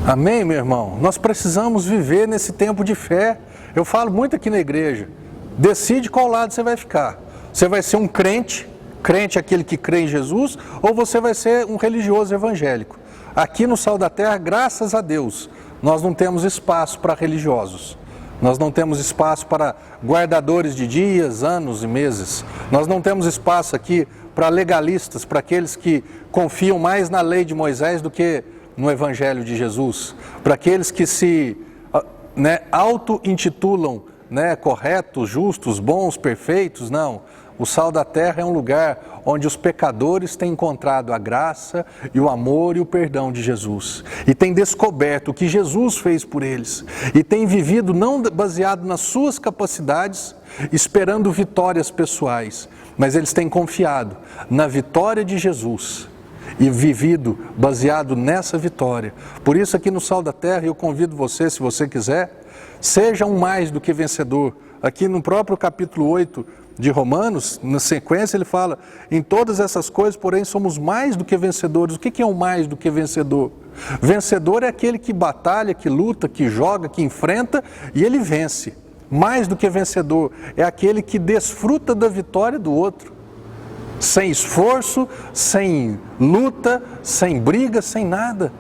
Amém, meu irmão? Nós precisamos viver nesse tempo de fé. Eu falo muito aqui na igreja. Decide qual lado você vai ficar. Você vai ser um crente, crente é aquele que crê em Jesus, ou você vai ser um religioso evangélico. Aqui no Sal da Terra, graças a Deus, nós não temos espaço para religiosos. Nós não temos espaço para guardadores de dias, anos e meses. Nós não temos espaço aqui para legalistas, para aqueles que confiam mais na lei de Moisés do que no Evangelho de Jesus. Para aqueles que se auto-intitulam corretos, justos, bons, perfeitos. Não. O Sal da Terra é um lugar onde os pecadores têm encontrado a graça e o amor e o perdão de Jesus. E têm descoberto o que Jesus fez por eles. E têm vivido não baseado nas suas capacidades, esperando vitórias pessoais, mas eles têm confiado na vitória de Jesus e vivido baseado nessa vitória. Por isso aqui no Sal da Terra eu convido você, se você quiser, seja um mais do que vencedor. Aqui no próprio capítulo 8 de Romanos, na sequência ele fala, em todas essas coisas, porém, somos mais do que vencedores. O que é um mais do que vencedor? Vencedor é aquele que batalha, que luta, que joga, que enfrenta e ele vence. Mais do que vencedor é aquele que desfruta da vitória do outro. Sem esforço, sem luta, sem briga, sem nada.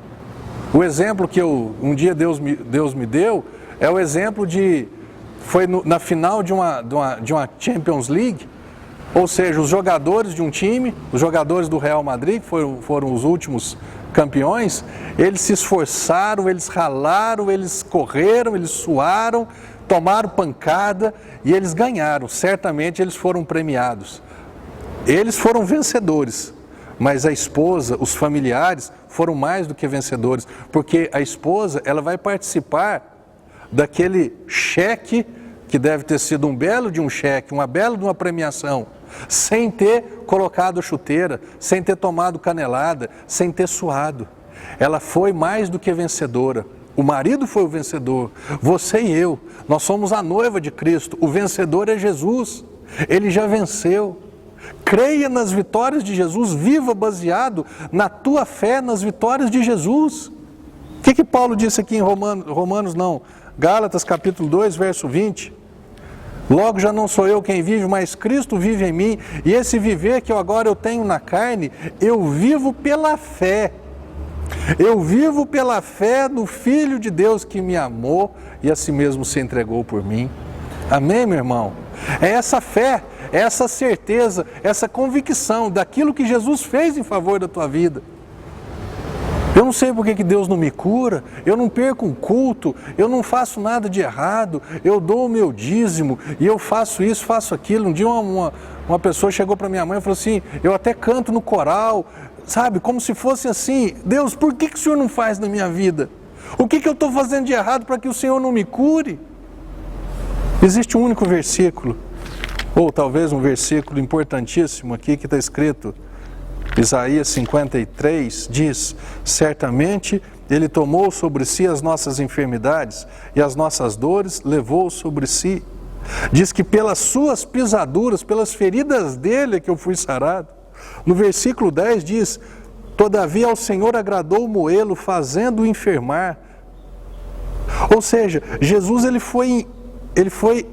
O exemplo que um dia Deus me deu é o exemplo foi na final de uma Champions League, ou seja, os jogadores de um time, os jogadores do Real Madrid, que foram os últimos campeões, eles se esforçaram, eles ralaram, eles correram, eles suaram, tomaram pancada e eles ganharam. Certamente eles foram premiados. Eles foram vencedores, mas a esposa, os familiares foram mais do que vencedores, porque a esposa ela vai participar daquele cheque, que deve ter sido um belo de um cheque, uma bela de uma premiação, sem ter colocado chuteira, sem ter tomado canelada, sem ter suado. Ela foi mais do que vencedora. O marido foi o vencedor, você e eu, nós somos a noiva de Cristo, o vencedor é Jesus, ele já venceu. Creia nas vitórias de Jesus, viva baseado na tua fé nas vitórias de Jesus. O que Paulo disse aqui em Gálatas capítulo 2, verso 20? Logo já não sou eu quem vive, mas Cristo vive em mim, e esse viver que agora eu tenho na carne, eu vivo pela fé. Eu vivo pela fé no Filho de Deus que me amou e a si mesmo se entregou por mim. Amém, meu irmão? É essa fé, essa certeza, essa convicção daquilo que Jesus fez em favor da tua vida. Eu não sei por que Deus não me cura, eu não perco um culto, eu não faço nada de errado, eu dou o meu dízimo e eu faço isso, faço aquilo. Um dia uma pessoa chegou para minha mãe e falou assim, eu até canto no coral, sabe, como se fosse assim, Deus, por que o Senhor não faz na minha vida? O que eu estou fazendo de errado para que o Senhor não me cure? Existe um único versículo, ou talvez um versículo importantíssimo aqui que está escrito, Isaías 53 diz, certamente Ele tomou sobre si as nossas enfermidades e as nossas dores levou sobre si. Diz que pelas suas pisaduras, pelas feridas dele é que eu fui sarado. No versículo 10 diz, todavia ao Senhor agradou moê-lo, fazendo-o enfermar. Ou seja, Jesus ele foi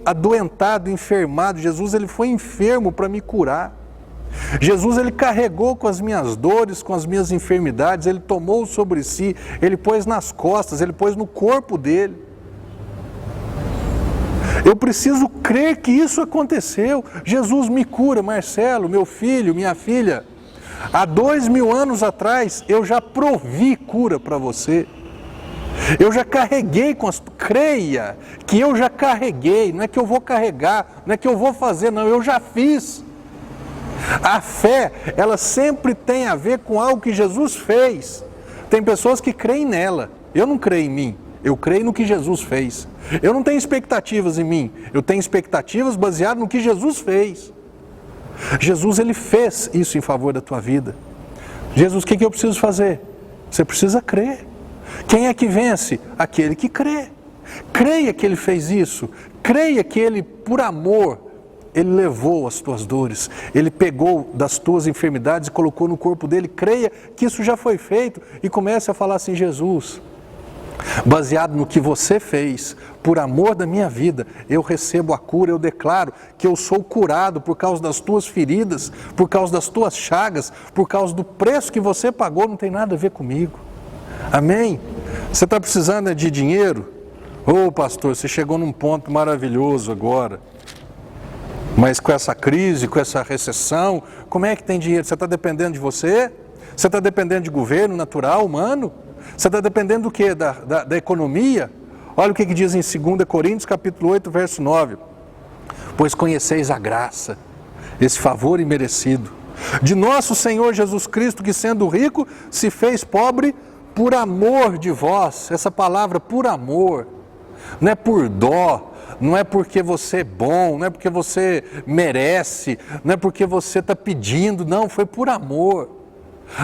adoentado, enfermado, Jesus ele foi enfermo para me curar. Jesus ele carregou com as minhas dores, com as minhas enfermidades, ele tomou sobre si, ele pôs nas costas, ele pôs no corpo dele. Eu preciso crer que isso aconteceu. Jesus me cura, Marcelo, meu filho, minha filha. Há 2000 anos atrás eu já provi cura para você. Eu já carreguei creia que eu já carreguei, não é que eu vou carregar, não é que eu vou fazer, não, eu já fiz. A fé, ela sempre tem a ver com algo que Jesus fez. Tem pessoas que creem nela, eu não creio em mim, eu creio no que Jesus fez. Eu não tenho expectativas em mim, eu tenho expectativas baseadas no que Jesus fez. Jesus, ele fez isso em favor da tua vida. Jesus, o que eu preciso fazer? Você precisa crer. Quem é que vence? Aquele que crê. Creia que ele fez isso, creia que ele, por amor, ele levou as tuas dores, ele pegou das tuas enfermidades e colocou no corpo dele. Creia que isso já foi feito e comece a falar assim, Jesus, baseado no que você fez, por amor da minha vida, eu recebo a cura, eu declaro que eu sou curado por causa das tuas feridas, por causa das tuas chagas, por causa do preço que você pagou, não tem nada a ver comigo. Amém? Você está precisando de dinheiro? Ô pastor, você chegou num ponto maravilhoso agora, mas com essa crise, com essa recessão, como é que tem dinheiro? Você está dependendo de você? Você está dependendo de governo natural, humano? Você está dependendo do quê? Da economia? Olha o que diz em 2 Coríntios, capítulo 8, verso 9. Pois conheceis a graça, esse favor imerecido, de nosso Senhor Jesus Cristo, que sendo rico, se fez pobre por amor de vós. Essa palavra, por amor, não é por dó, não é porque você é bom, não é porque você merece, não é porque você está pedindo, não, foi por amor.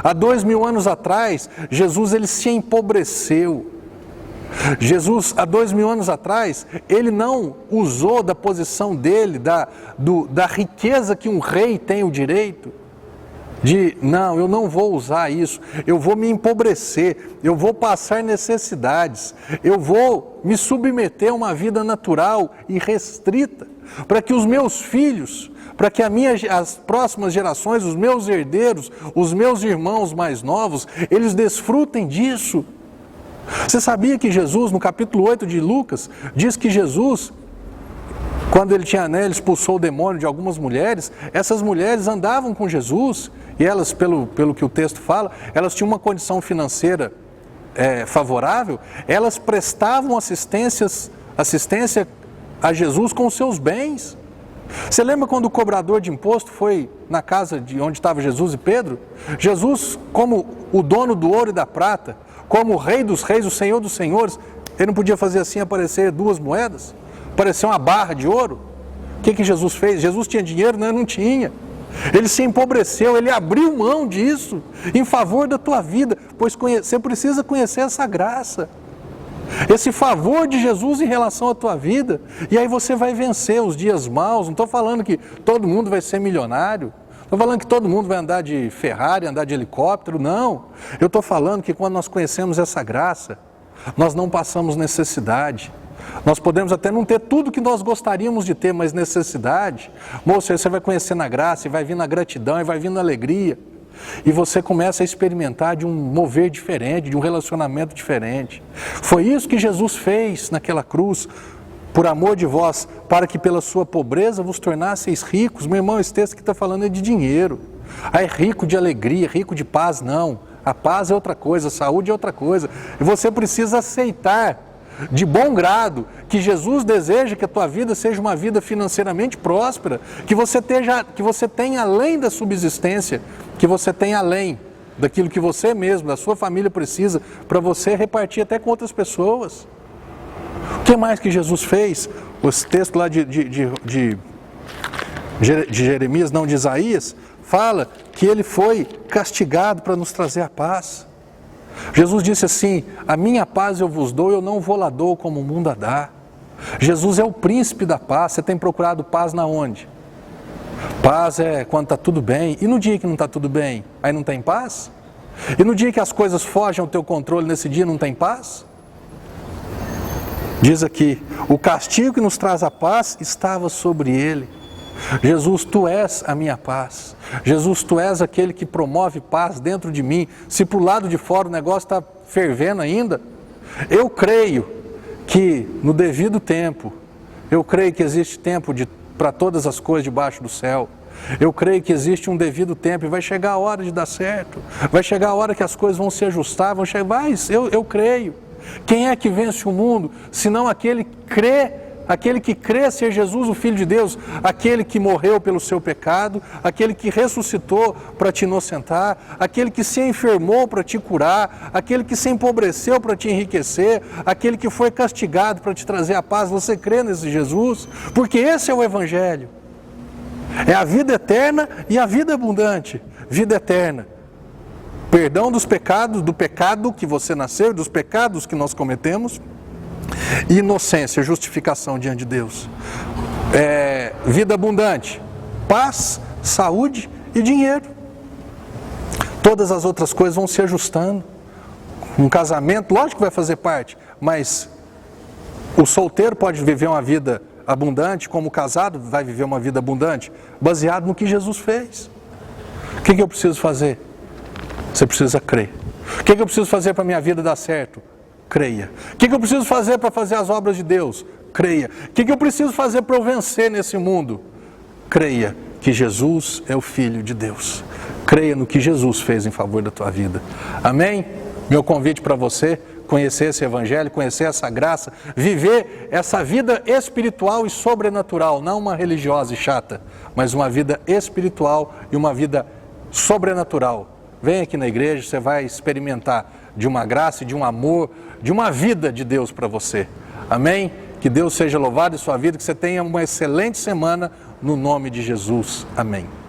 Há 2000 anos atrás, Jesus ele se empobreceu. Jesus, há 2000 anos atrás, ele não usou da posição dele, da riqueza que um rei tem o direito, não, eu não vou usar isso, eu vou me empobrecer, eu vou passar necessidades, eu vou me submeter a uma vida natural e restrita, para que os meus filhos, para que as próximas gerações, os meus herdeiros, os meus irmãos mais novos, eles desfrutem disso. Você sabia que Jesus, no capítulo 8 de Lucas, diz que Jesus, quando ele expulsou o demônio de algumas mulheres, essas mulheres andavam com Jesus, e elas, pelo que o texto fala, elas tinham uma condição financeira favorável, elas prestavam assistência a Jesus com os seus bens. Você lembra quando o cobrador de imposto foi na casa de onde estava Jesus e Pedro? Jesus, como o dono do ouro e da prata, como o rei dos reis, o senhor dos senhores, ele não podia fazer assim aparecer 2 moedas? Aparecer uma barra de ouro? O que Jesus fez? Jesus tinha dinheiro? Não, não tinha. Ele se empobreceu, ele abriu mão disso em favor da tua vida, pois você precisa conhecer essa graça, esse favor de Jesus em relação à tua vida, e aí você vai vencer os dias maus. Não estou falando que todo mundo vai ser milionário, estou falando que todo mundo vai andar de Ferrari, andar de helicóptero, não. Eu estou falando que quando nós conhecemos essa graça, nós não passamos necessidade. Nós podemos até não ter tudo que nós gostaríamos de ter, mas necessidade, moço, você vai conhecer na graça, e vai vir na gratidão, e vai vir na alegria, e você começa a experimentar de um mover diferente, de um relacionamento diferente. Foi isso que Jesus fez naquela cruz, por amor de vós, para que pela sua pobreza vos tornasseis ricos. Meu irmão, esse texto que está falando é de dinheiro. É rico de alegria, rico de paz, não. A paz é outra coisa, a saúde é outra coisa. E você precisa aceitar de bom grado que Jesus deseja que a tua vida seja uma vida financeiramente próspera, que você tenha além da subsistência, que você tenha além daquilo que você mesmo, da sua família precisa, para você repartir até com outras pessoas. O que mais que Jesus fez? Esse texto lá de Jeremias, não de Isaías, fala que ele foi castigado para nos trazer a paz. Jesus disse assim: a minha paz eu vos dou, eu não vou lá dou como o mundo a dá. Jesus é o príncipe da paz. Você tem procurado paz na onde? Paz é quando está tudo bem. E no dia que não está tudo bem, aí não tem paz? E no dia que as coisas fogem ao teu controle, nesse dia não tem paz? Diz aqui, o castigo que nos traz a paz estava sobre ele. Jesus, tu és a minha paz. Jesus, tu és aquele que promove paz dentro de mim. Se para o lado de fora o negócio está fervendo ainda, eu creio que no devido tempo, eu creio que existe tempo para todas as coisas debaixo do céu. Eu creio que existe um devido tempo e vai chegar a hora de dar certo. Vai chegar a hora que as coisas vão se ajustar, eu creio. Quem é que vence o mundo, senão aquele que crê ser Jesus, o Filho de Deus, aquele que morreu pelo seu pecado, aquele que ressuscitou para te inocentar, aquele que se enfermou para te curar, aquele que se empobreceu para te enriquecer, aquele que foi castigado para te trazer a paz. Você crê nesse Jesus? Porque esse é o Evangelho. É a vida eterna e a vida abundante. Vida eterna. Perdão dos pecados, do pecado que você nasceu, dos pecados que nós cometemos. Inocência, justificação diante de Deus. Vida abundante, paz, saúde e dinheiro. Todas as outras coisas vão se ajustando Um casamento, lógico que vai fazer parte, mas o solteiro pode viver uma vida abundante, como o casado vai viver uma vida abundante, baseado no que Jesus fez. O que eu preciso fazer? Você precisa crer. O que eu preciso fazer para a minha vida dar certo? Creia. O que eu preciso fazer para fazer as obras de Deus? Creia. O que eu preciso fazer para eu vencer nesse mundo? Creia que Jesus é o Filho de Deus. Creia no que Jesus fez em favor da tua vida. Amém? Meu convite para você, conhecer esse Evangelho, conhecer essa graça, viver essa vida espiritual e sobrenatural, não uma religiosa e chata, mas uma vida espiritual e uma vida sobrenatural. Vem aqui na igreja, você vai experimentar de uma graça e de um amor, de uma vida de Deus para você. Amém? Que Deus seja louvado em sua vida, que você tenha uma excelente semana no nome de Jesus. Amém.